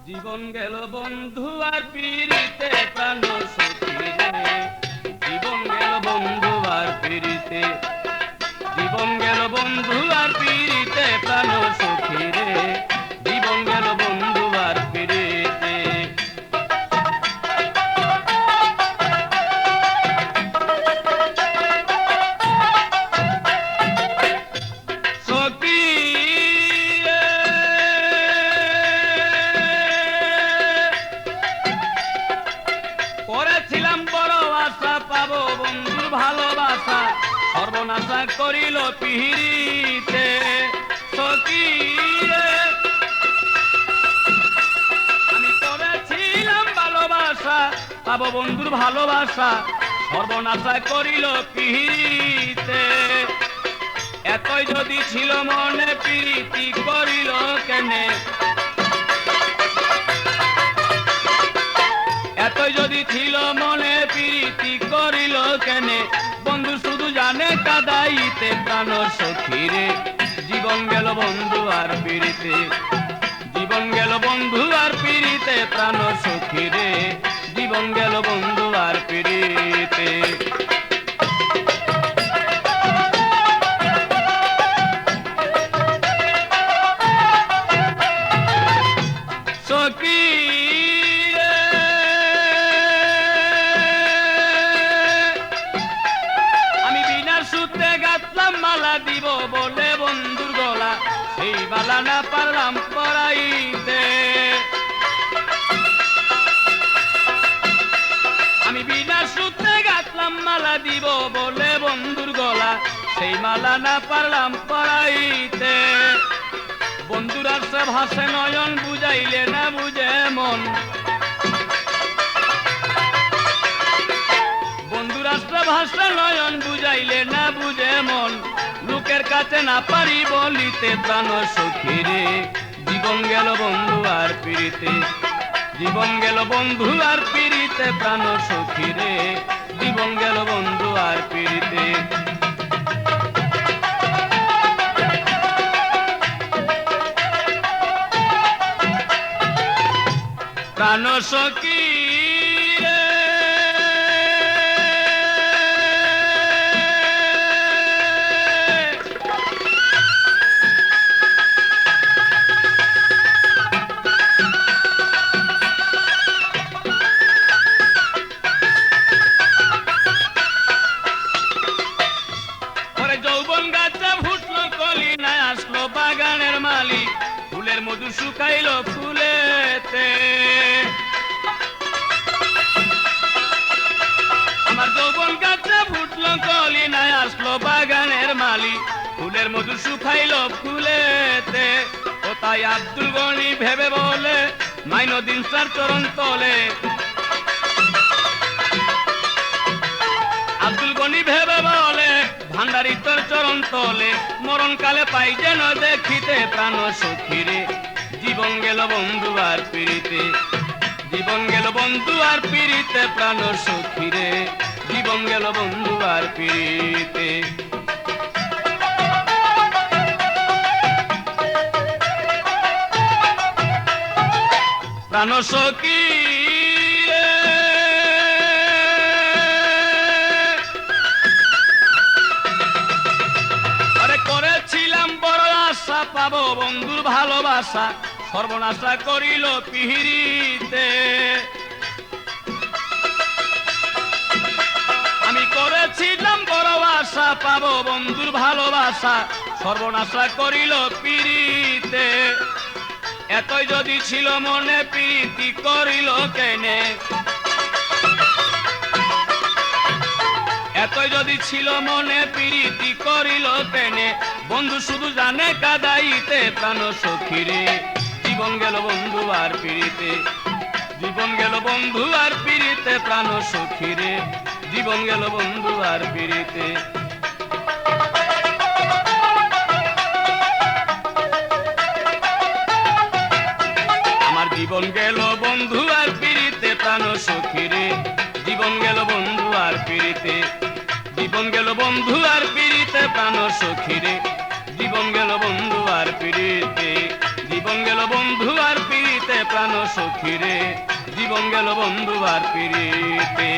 জীবন গেল বন্ধু আর পিরিতে প্রাণ সখী রে। জীবন গেল বন্ধু আর পিরিতে, জীবন গেল বন্ধু আর পিরিতে প্রাণ সখী রে। জীবন গেল বন্ধু আর পিরিতে। সখী রে, করেছিলাম বড় আশা পাবো বন্ধুর ভালোবাসা, সর্বনাশা করিল পিহিরিতে। সখী রে, আমি করেছিলাম ভালোবাসা পাবো বন্ধুর ভালোবাসা, সর্বনাশা করিল পিহিরিতে। এতই যদি ছিল মনে প্রীতি করিল কেনে, এতই যদি ছিল মনে প্রীতি করিল কেনে। বন্ধু শুধু জানে কাদাইতে প্রাণ সখী রে। জীবন গেল বন্ধু আর পিরিতে, জীবন গেল বন্ধু আর পিরিতে প্রাণ সখী রে। জীবন গেল বন্ধু আর পিরিতে। সখী রে, আমি বিনা সূত্রে গাঁথলাম মালা দিব বলে বন্ধুর গলা, সেই মালা না পারলাম পরাইতে। আমি বিনা সূত্রে গাঁথলাম মালা দিব বলে বন্ধুর গলা, সেই মালা না পারলাম পরাইতে। বন্ধুরা সে ভাসে নয়ন, বুঝাইলে না বুঝে মন। বন্ধুরা সে ভাসে নয়ন, বুঝাইলে না বুঝে মন। লোকের কাছে না পারি বলিতে প্রাণ সখী রে। জীবন গেল বন্ধু আর পিরিতে, জীবন গেল বন্ধু আর পিরিতে প্রাণ সখী রে। জীবন গেল বন্ধু আর পিরিতে। প্রাণ সখী রে, ওরে যৌবন গাছে ফুটলো কলি, না আসলো বাগানের মালি, ফুলের মধু শুকাইলো ফুলেতে। আমার যৌবন গাছে ফুটলো কলি, না আসলো বাগানের মালি, ফুলের মধু শুকাইলো ফুলেতে। ও তাই আব্দুল গনি ভেবে বলে, মাইনুদ্দিন স্যার চরণ তলে। আব্দুল গনি ভেবে বলে, ভান্ডারি তোর চরণ তলে। মরণকালে পাই যেন দেখিতে প্রাণ সখী রে। জীবন গেল বন্ধু আর পিরিতে, জীবন গেল বন্ধু আর পিরিতে প্রাণ সখী রে। জীবন গেল বন্ধু আর পিরিতে। প্রাণ সখী রে, আরে করেছিলাম বড় আশা পাবো বন্ধুর ভালোবাসা, সর্বনাশা করিল পিহিরিতে। আমি করেছিলাম বড় আশা পাবো বন্ধুর ভালোবাসা, সর্বনাশা করিল পিরিতে। এতই যদি ছিল মনে প্রীতি করিল কেনে, এতই যদি ছিল মনে প্রীতি করিল কেনে। বন্ধু শুধু জানে কাদাইতে প্রাণ সখী রে। জীবন গেল বন্ধু আর পিরিতে, জীবন গেল বন্ধু আর পিরিতে প্রাণ সখী রে। জীবন গেল বন্ধু আর পিরিতে। আমার জীবন গেল বন্ধু আর পিরিতে প্রাণ সখী রে। জীবন গেল বন্ধু আর পিরিতে, জীবন গেল বন্ধু আর পিরিতে প্রাণ সখী রে। জীবন গেল বন্ধু আর পিরিতে, জীবন গেল বন্ধু আর পিরিতে প্রাণ সখী রে জীবন গেল বন্ধু আর পিরিতে